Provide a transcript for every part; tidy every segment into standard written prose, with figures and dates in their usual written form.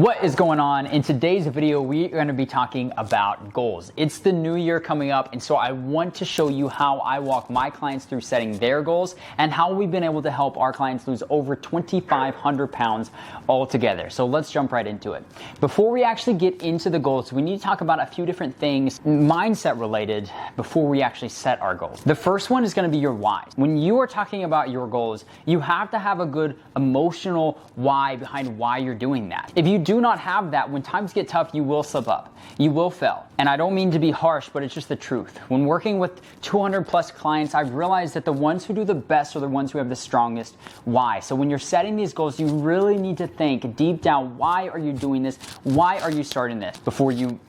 What is going on? In today's video, we are going to be talking about goals. It's the new year coming up, and so I want to show you how I walk my clients through setting their goals and how we've been able to help our clients lose over 2,500 pounds altogether. So let's jump right into it. Before we actually get into the goals, we need to talk about a few different things, mindset related, before we actually set our goals. The first one is going to be your why. When you are talking about your goals, you have to have a good emotional why behind why you're doing that. If you do not have that, when times get tough, you will slip up. You will fail. And I don't mean to be harsh, but it's just the truth. When working with 200 plus clients, I've realized that the ones who do the best are the ones who have the strongest why. So when you're setting these goals, you really need to think deep down, why are you doing this? Why are you starting this before you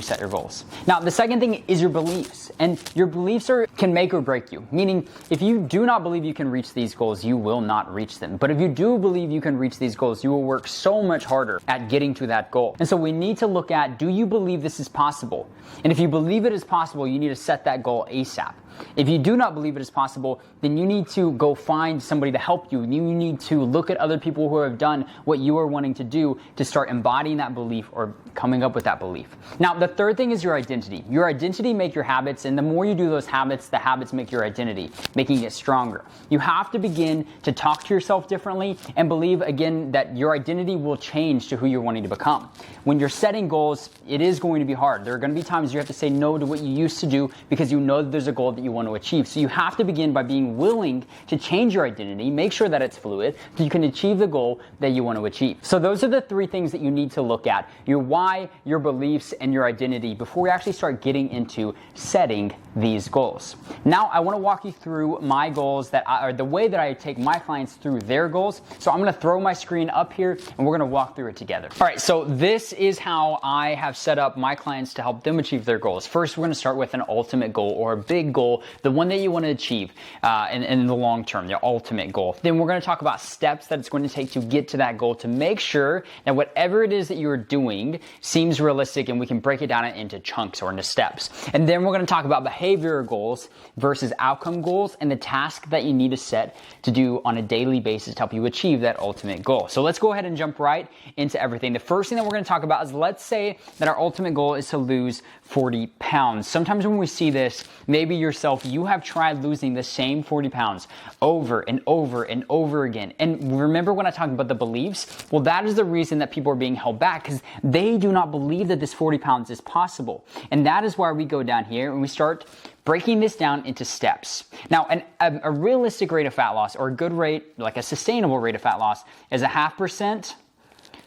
set your goals? Now, the second thing is your beliefs. And your beliefs can make or break you. Meaning, if you do not believe you can reach these goals, you will not reach them. But if you do believe you can reach these goals, you will work so much harder at getting to that goal. And so we need to look at, do you believe this is possible? And if you believe it is possible, you need to set that goal ASAP. If you do not believe it is possible, then you need to go find somebody to help you. You need to look at other people who have done what you are wanting to do to start embodying that belief or coming up with that belief. Now, the third thing is your identity. Your identity make your habits, and the more you do those habits, the habits make your identity, making it stronger. You have to begin to talk to yourself differently and believe, again, that your identity will change to who you're wanting to become. When you're setting goals, it is going to be hard. There are going to be times you have to say no to what you used to do because you know that there's a goal that you want to achieve. So you have to begin by being willing to change your identity, make sure that it's fluid, so you can achieve the goal that you want to achieve. So those are the three things that you need to look at: your why, your beliefs, and your identity before we actually start getting into setting these goals. Now, I want to walk you through my goals or the way that I take my clients through their goals. So I'm going to throw my screen up here and we're going to walk through it together. All right, so this is how I have set up my clients to help them achieve their goals. First, we're going to start with an ultimate goal or a big goal, the one that you want to achieve in the long term, your ultimate goal. Then we're going to talk about steps that it's going to take to get to that goal to make sure that whatever it is that you're doing seems realistic, and we can break it down into chunks or into steps. And then we're going to talk about behavioral goals versus outcome goals and the task that you need to set to do on a daily basis to help you achieve that ultimate goal. So let's go ahead and jump right into everything. The first thing that we're going to talk about is, let's say that our ultimate goal is to lose 40 pounds. Sometimes when we see this, maybe yourself, you have tried losing the same 40 pounds over and over and over again. And remember when I talked about the beliefs? Well, that is the reason that people are being held back, because they do not believe that this 40 pounds is possible. And that is why we go down here and we start breaking this down into steps. Now, a realistic rate of fat loss, or a good rate, like a sustainable rate of fat loss, is 0.5%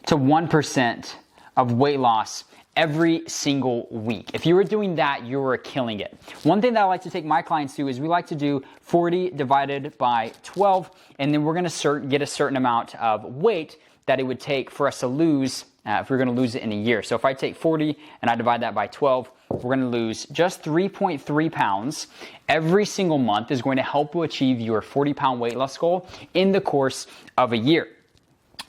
to 1% of weight loss every single week. If you were doing that, you were killing it. One thing that I like to take my clients through is we like to do 40 divided by 12, and then we're going to get a certain amount of weight that it would take for us to lose if we're going to lose it in a year. So if I take 40 and I divide that by 12, we're going to lose just 3.3 pounds every single month. Is going to help you achieve your 40-pound weight loss goal in the course of a year.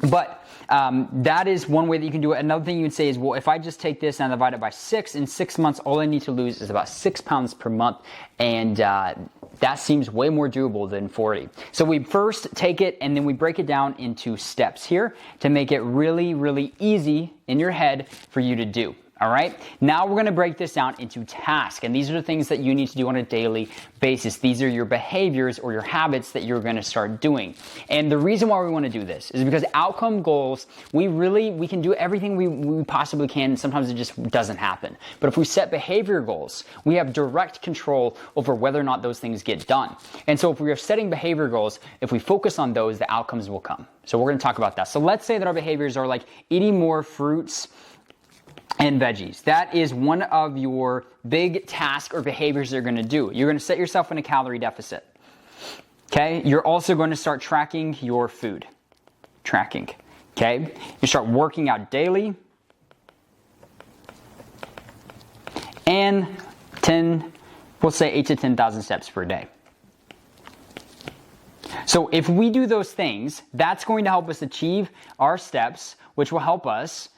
But that is one way that you can do it. Another thing you would say is, well, if I just take this and I divide it by 6, in 6 months, all I need to lose is about 6 pounds per month. And that seems way more doable than 40. So we first take it and then we break it down into steps here to make it really, really easy in your head for you to do. All right, now we're going to break this down into tasks, and these are the things that you need to do on a daily basis. These are your behaviors or your habits that you're going to start doing. And the reason why we want to do this is because outcome goals, we can do everything we possibly can, and sometimes it just doesn't happen. But if we set behavior goals, we have direct control over whether or not those things get done. And so if we are setting behavior goals, if we focus on those, the outcomes will come. So we're going to talk about that. So let's say that our behaviors are like eating more fruits and veggies. That is one of your big tasks or behaviors you're going to do. You're going to set yourself in a calorie deficit. Okay? You're also going to start tracking your food. Tracking. Okay? You start working out daily. And we'll say 8 to 10,000 steps per day. So if we do those things, that's going to help us achieve our steps, which will help us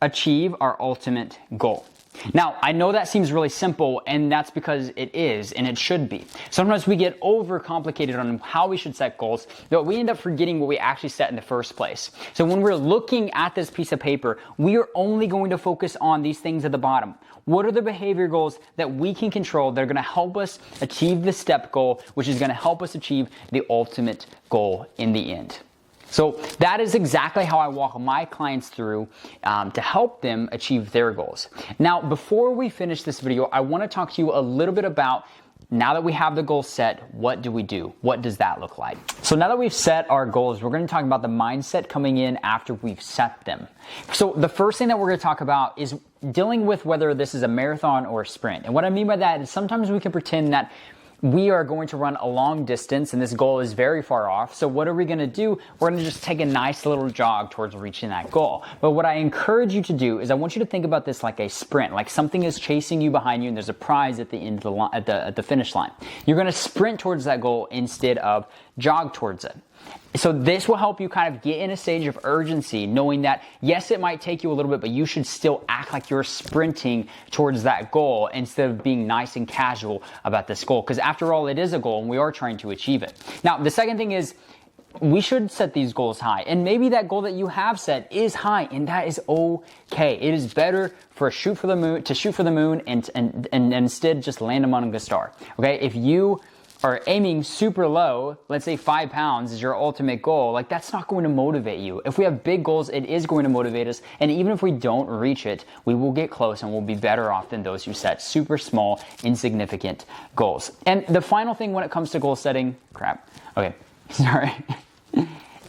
achieve our ultimate goal. Now, I know that seems really simple, and that's because it is, and it should be. Sometimes we get overcomplicated on how we should set goals, but we end up forgetting what we actually set in the first place. So when we're looking at this piece of paper, we are only going to focus on these things at the bottom. What are the behavior goals that we can control that are going to help us achieve the step goal, which is going to help us achieve the ultimate goal in the end? So that is exactly how I walk my clients through to help them achieve their goals. Now, before we finish this video, I want to talk to you a little bit about, now that we have the goal set, what do we do? What does that look like? So now that we've set our goals, we're going to talk about the mindset coming in after we've set them. So the first thing that we're going to talk about is dealing with whether this is a marathon or a sprint. And what I mean by that is sometimes we can pretend that we are going to run a long distance and this goal is very far off. So what are we going to do? We're going to just take a nice little jog towards reaching that goal. But what I encourage you to do is I want you to think about this like a sprint, like something is chasing you behind you and there's a prize at the end of the line, at the finish line. You're going to sprint towards that goal instead of jog towards it. So this will help you kind of get in a stage of urgency, knowing that, yes, it might take you a little bit, but you should still act like you're sprinting towards that goal instead of being nice and casual about this goal. Because after all, it is a goal and we are trying to achieve it. Now, the second thing is, we should set these goals high. And maybe that goal that you have set is high, and that is okay. It is better to shoot for the moon and instead just land among the star. Okay? If you are aiming super low, let's say 5 pounds is your ultimate goal, like that's not going to motivate you. If we have big goals, it is going to motivate us. And even if we don't reach it, we will get close and we'll be better off than those who set super small, insignificant goals. And the final thing when it comes to goal setting,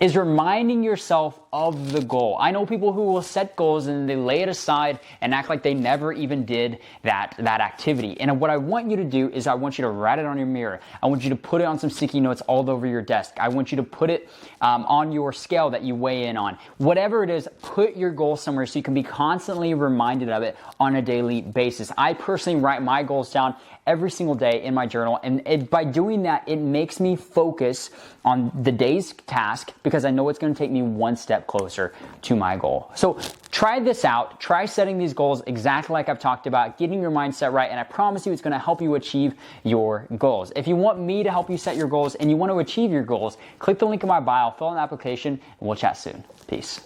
is reminding yourself of the goal. I know people who will set goals and they lay it aside and act like they never even did that activity. And what I want you to do is I want you to write it on your mirror. I want you to put it on some sticky notes all over your desk. I want you to put it on your scale that you weigh in on. Whatever it is, put your goal somewhere so you can be constantly reminded of it on a daily basis. I personally write my goals down every single day in my journal, and by doing that, it makes me focus on the day's task because I know it's going to take me one step closer to my goal. So try this out. Try setting these goals exactly like I've talked about, getting your mindset right, and I promise you it's going to help you achieve your goals. If you want me to help you set your goals and you want to achieve your goals, click the link in my bio, fill out an application, and we'll chat soon. Peace.